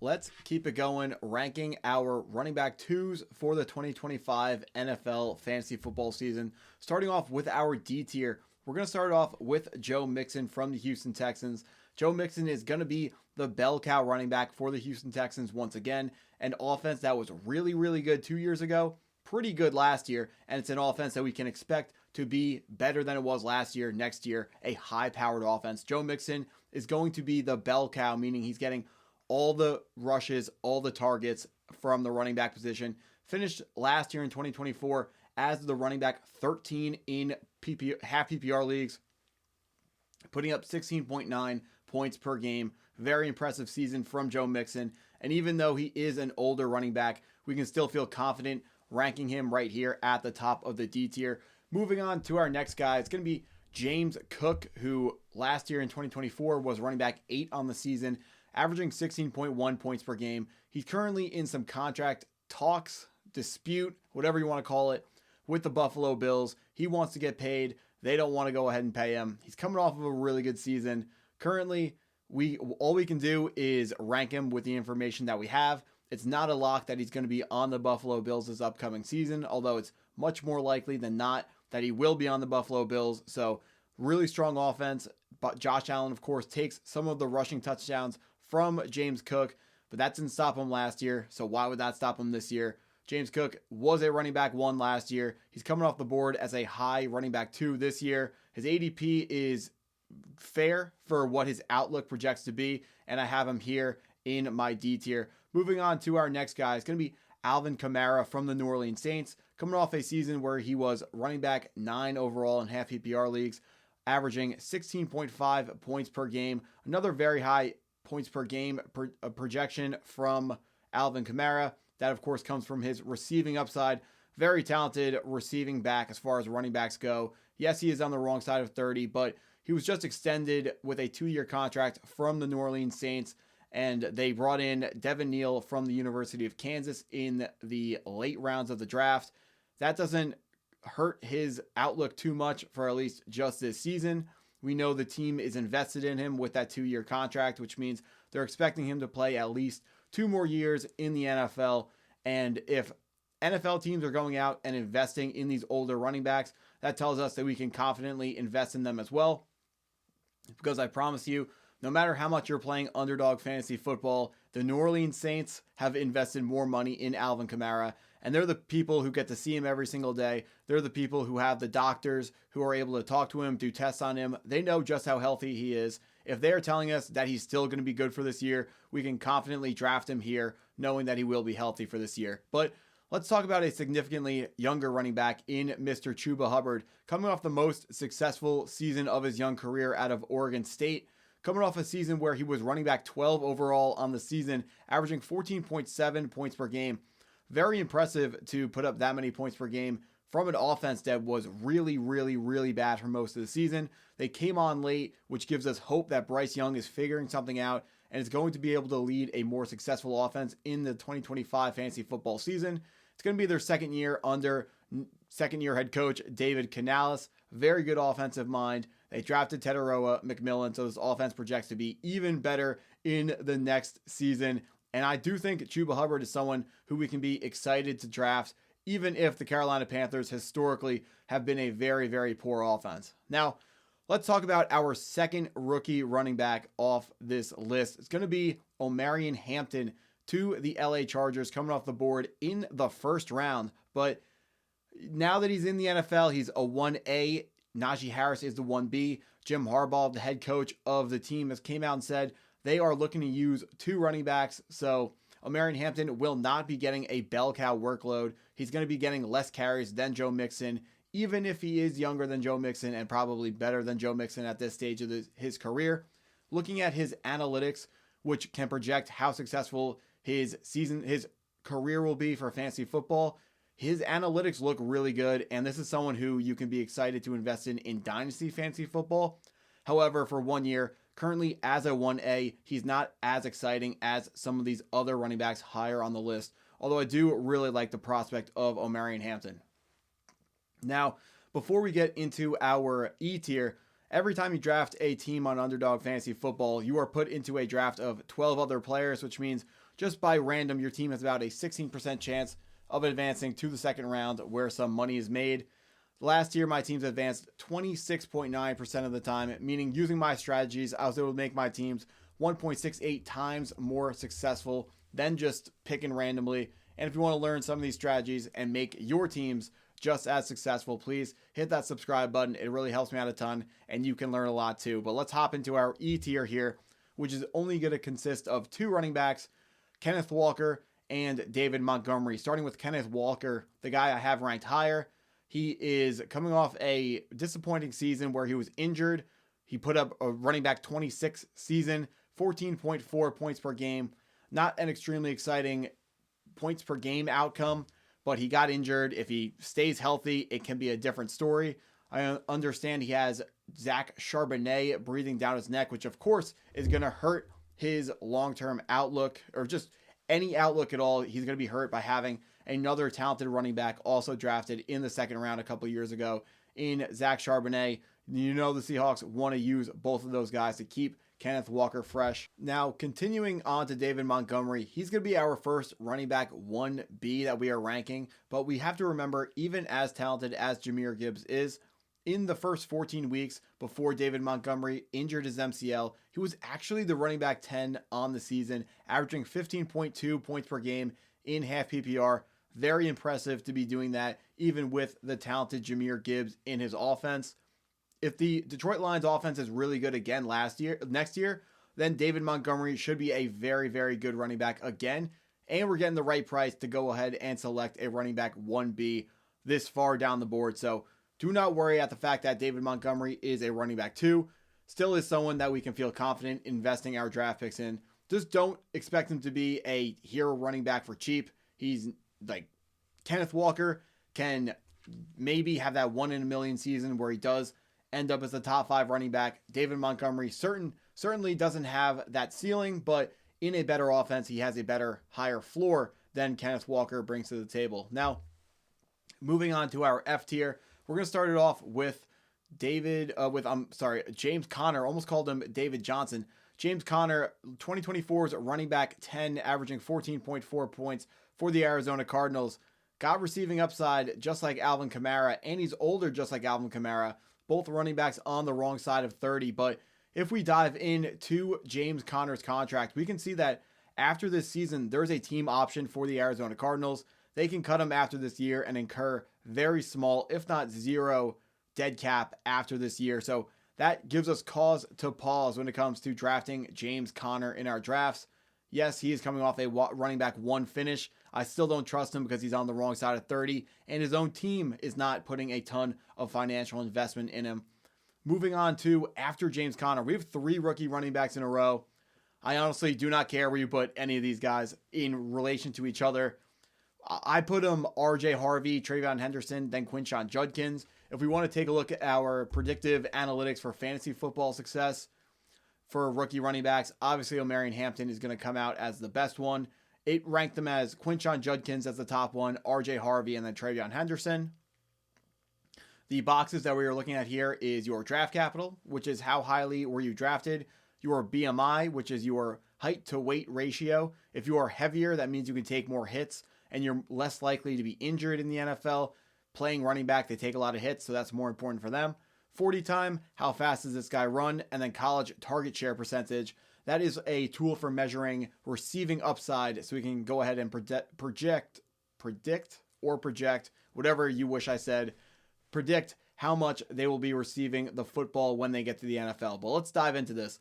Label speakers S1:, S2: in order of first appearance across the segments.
S1: let's keep it going, ranking our running back twos for the 2025 NFL fantasy football season. Starting off with our D tier, we're going to start off with Joe Mixon from the Houston Texans. Joe Mixon is going to be the bell cow running back for the Houston Texans once again. An offense that was really, really good 2 years ago, pretty good last year, and it's an offense that we can expect to be better than it was last year, next year, a high-powered offense. Joe Mixon is going to be the bell cow, meaning he's getting all the rushes, all the targets from the running back position. Finished last year in 2024 as the running back 13 in half PPR leagues, putting up 16.9 points per game. Very impressive season from Joe Mixon. And even though he is an older running back, we can still feel confident ranking him right here at the top of the D tier. Moving on to our next guy, it's going to be James Cook, who last year in 2024 was running back 8 on the season, averaging 16.1 points per game. He's currently in some contract talks, dispute, whatever you want to call it, with the Buffalo Bills. He wants to get paid. They don't want to go ahead and pay him. He's coming off of a really good season. Currently, all we can do is rank him with the information that we have. It's not a lock that he's going to be on the Buffalo Bills this upcoming season, although it's much more likely than not that he will be on the Buffalo Bills. So really strong offense. But Josh Allen, of course, takes some of the rushing touchdowns from James Cook, but that didn't stop him last year. So why would that stop him this year? James Cook was a running back 1 last year. He's coming off the board as a high running back 2 this year. His ADP is fair for what his outlook projects to be, and I have him here in my D tier. Moving on to our next guy, it's going to be Alvin Kamara from the New Orleans Saints, coming off a season where he was running back 9 overall in half PPR leagues, averaging 16.5 points per game. Another very high points per game projection from Alvin Kamara. That, of course, comes from his receiving upside. Very talented receiving back as far as running backs go. Yes, he is on the wrong side of 30, but he was just extended with a 2-year contract from the New Orleans Saints, and they brought in Devin Neal from the University of Kansas in the late rounds of the draft. That doesn't hurt his outlook too much for at least just this season. We know the team is invested in him with that 2-year contract, which means they're expecting him to play at least 2 more years in the NFL. And if NFL teams are going out and investing in these older running backs, that tells us that we can confidently invest in them as well. Because I promise you, no matter how much you're playing Underdog Fantasy Football, the New Orleans Saints have invested more money in Alvin Kamara, and they're the people who get to see him every single day. They're the people who have the doctors who are able to talk to him, do tests on him. They know just how healthy he is. If they're telling us that he's still going to be good for this year, we can confidently draft him here, knowing that he will be healthy for this year. But let's talk about a significantly younger running back in Mr. Chuba Hubbard, coming off the most successful season of his young career out of Oregon State, coming off a season where he was running back 12 overall on the season, averaging 14.7 points per game. Very impressive to put up that many points per game from an offense that was really, really, really bad for most of the season. They came on late, which gives us hope that Bryce Young is figuring something out and is going to be able to lead a more successful offense in the 2025 fantasy football season. It's going to be their second year under second-year head coach David Canales. Very good offensive mind. They drafted Teteroa McMillan, so this offense projects to be even better in the next season. And I do think Chuba Hubbard is someone who we can be excited to draft, even if the Carolina Panthers historically have been a very, very poor offense. Now, let's talk about our second rookie running back off this list. It's going to be Omarion Hampton to the LA Chargers, coming off the board in the first round. But now that he's in the NFL, he's a 1A. Najee Harris is the 1B. Jim Harbaugh, the head coach of the team, has came out and said they are looking to use 2 running backs. So Omarion Hampton will not be getting a bell cow workload. He's going to be getting less carries than Joe Mixon, even if he is younger than Joe Mixon and probably better than Joe Mixon at this stage of his career. Looking at his analytics, which can project how successful his career will be for fantasy football, his analytics look really good, and this is someone who you can be excited to invest in Dynasty Fantasy Football. However, for 1 year, currently as a 1A, he's not as exciting as some of these other running backs higher on the list, although I do really like the prospect of Omarion Hampton. Now, before we get into our E tier, every time you draft a team on Underdog Fantasy Football, you are put into a draft of 12 other players, which means just by random, your team has about a 16% chance of advancing to the second round where some money is made. Last year, my teams advanced 26.9% of the time, meaning using my strategies, I was able to make my teams 1.68 times more successful than just picking randomly. And if you want to learn some of these strategies and make your teams just as successful, please hit that subscribe button. It really helps me out a ton, and you can learn a lot too. But let's hop into our E tier here, which is only going to consist of 2 running backs, Kenneth Walker and David Montgomery. Starting with Kenneth Walker, the guy I have ranked higher. He is coming off a disappointing season where he was injured. He put up a running back 26 season, 14.4 points per game. Not an extremely exciting points per game outcome, but he got injured. If he stays healthy, it can be a different story. I understand he has Zach Charbonnet breathing down his neck, which of course is going to hurt his long-term outlook, or just any outlook at all. He's going to be hurt by having another talented running back also drafted in the second round a couple years ago in Zach Charbonnet. You know the Seahawks want to use both of those guys to keep Kenneth Walker fresh. Now, continuing on to David Montgomery, he's going to be our first running back 1B that we are ranking, but we have to remember, even as talented as Jahmyr Gibbs is, in the first 14 weeks before David Montgomery injured his MCL, he was actually the running back 10 on the season, averaging 15.2 points per game in half PPR. Very impressive to be doing that, even with the talented Jahmyr Gibbs in his offense. If the Detroit Lions offense is really good again next year, then David Montgomery should be a very, very good running back again. And we're getting the right price to go ahead and select a running back 1B this far down the board. So do not worry at the fact that David Montgomery is a running back 2. Still is someone that we can feel confident investing our draft picks in. Just don't expect him to be a hero running back for cheap. He's like Kenneth Walker can maybe have that 1 in a million season where he does end up as the top 5 running back. David Montgomery certainly doesn't have that ceiling, but in a better offense, he has a better, higher floor than Kenneth Walker brings to the table. Now, moving on to our F tier, we're going to start it off with James Conner. Almost called him David Johnson. James Conner, 2024's running back 10, averaging 14.4 points for the Arizona Cardinals. Got receiving upside just like Alvin Kamara, and he's older just like Alvin Kamara. Both running backs on the wrong side of 30. But if we dive into James Conner's contract, we can see that after this season, there's a team option for the Arizona Cardinals. They can cut him after this year and incur very small, if not zero, dead cap after this year. So that gives us cause to pause when it comes to drafting James Conner in our drafts. Yes, he is coming off a running back 1 finish. I still don't trust him because he's on the wrong side of 30, and his own team is not putting a ton of financial investment in him. Moving on to after James Conner, we have 3 rookie running backs in a row. I honestly do not care where you put any of these guys in relation to each other. I put them RJ Harvey, Travion Henderson, then Quinshon Judkins. If we want to take a look at our predictive analytics for fantasy football success for rookie running backs, obviously Omarion Hampton is going to come out as the best one. It ranked them as Quinshon Judkins as the top one, RJ Harvey, and then Travion Henderson. The boxes that we are looking at here is your draft capital, which is how highly were you drafted, your BMI, which is your height to weight ratio. If you are heavier, that means you can take more hits and you're less likely to be injured in the NFL. Playing running back, they take a lot of hits, so that's more important for them. 40 time, how fast does this guy run? And then college target share percentage. That is a tool for measuring receiving upside, so we can go ahead and predict, whatever you wish I said, predict how much they will be receiving the football when they get to the NFL. But let's dive into this.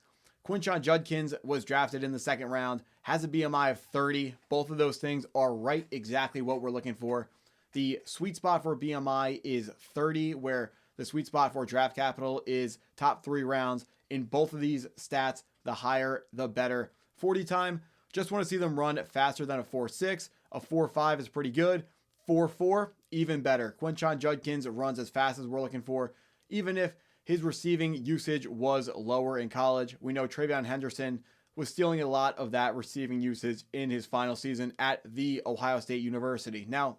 S1: Quinshon Judkins was drafted in the second round, has a BMI of 30. Both of those things are right exactly what we're looking for. The sweet spot for BMI is 30, where the sweet spot for draft capital is top 3 rounds. In both of these stats, the higher, the better. 40 time, just want to see them run faster than a 4.6. A 4.5 is pretty good. 4.4, even better. Quinshon Judkins runs as fast as we're looking for, even if his receiving usage was lower in college. We know Travion Henderson was stealing a lot of that receiving usage in his final season at the Ohio State University. Now,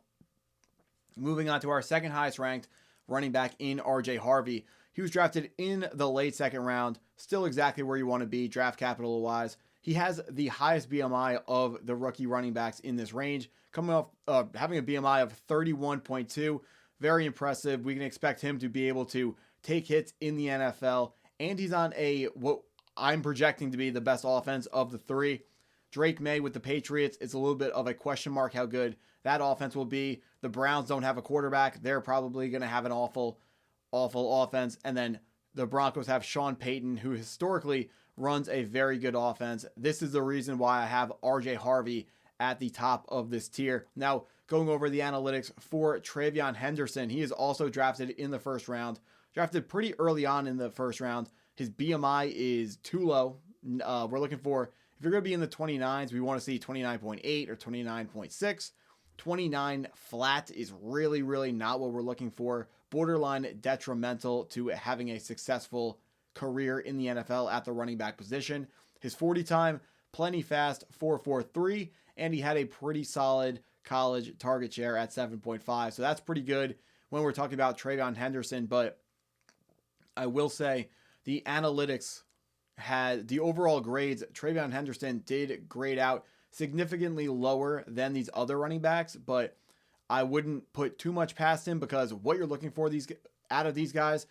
S1: moving on to our second highest ranked running back in RJ Harvey. He was drafted in the late second round, still exactly where you want to be draft capital wise. He has the highest BMI of the rookie running backs in this range, coming off having a BMI of 31.2. Very impressive. We can expect him to be able to take hits in the NFL, and he's on what I'm projecting to be the best offense of the three. Drake May with the Patriots, it's a little bit of a question mark how good that offense will be. The Browns don't have a quarterback. They're probably going to have an awful offense. And then the Broncos have Sean Payton, who historically runs a very good offense. This is the reason why I have RJ Harvey at the top of this tier. Now, going over the analytics for Travion Henderson, he is also drafted in the first round. Drafted pretty early on in the first round. His BMI is too low. We're looking for, if you're going to be in the 29s, we want to see 29.8 or 29.6. 29 flat is really, really not what we're looking for. Borderline detrimental to having a successful career in the NFL at the running back position. His 40 time, plenty fast, 4.43, and he had a pretty solid college target share at 7.5. So that's pretty good when we're talking about Travion Henderson. But I will say the analytics had the overall grades. Travion Henderson did grade out significantly lower than these other running backs, but I wouldn't put too much past him because what you're looking for out of these guys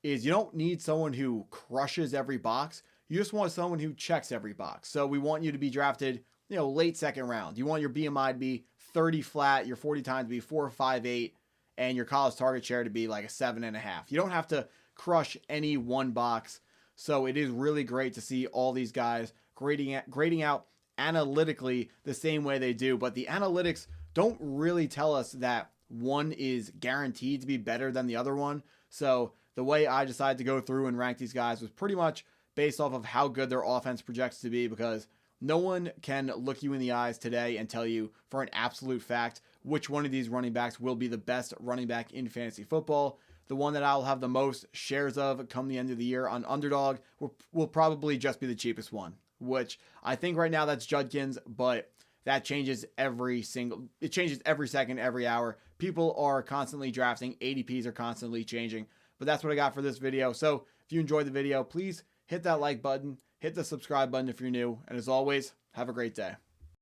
S1: is you don't need someone who crushes every box. You just want someone who checks every box. So we want you to be drafted, late second round. You want your BMI to be 30 flat, your 40 times to be 4.58, and your college target share to be like a 7.5. You don't have to crush any one box. So it is really great to see all these guys grading out analytically the same way they do. But the analytics don't really tell us that one is guaranteed to be better than the other one. So the way I decided to go through and rank these guys was pretty much based off of how good their offense projects to be, because no one can look you in the eyes today and tell you for an absolute fact which one of these running backs will be the best running back in fantasy football. The one that I'll have the most shares of come the end of the year on Underdog will probably just be the cheapest one, which I think right now that's Judkins, but that changes every second, every hour. People are constantly drafting. ADPs are constantly changing. But that's what I got for this video. So if you enjoyed the video, please hit that like button, hit the subscribe button if you're new. And as always, have a great day.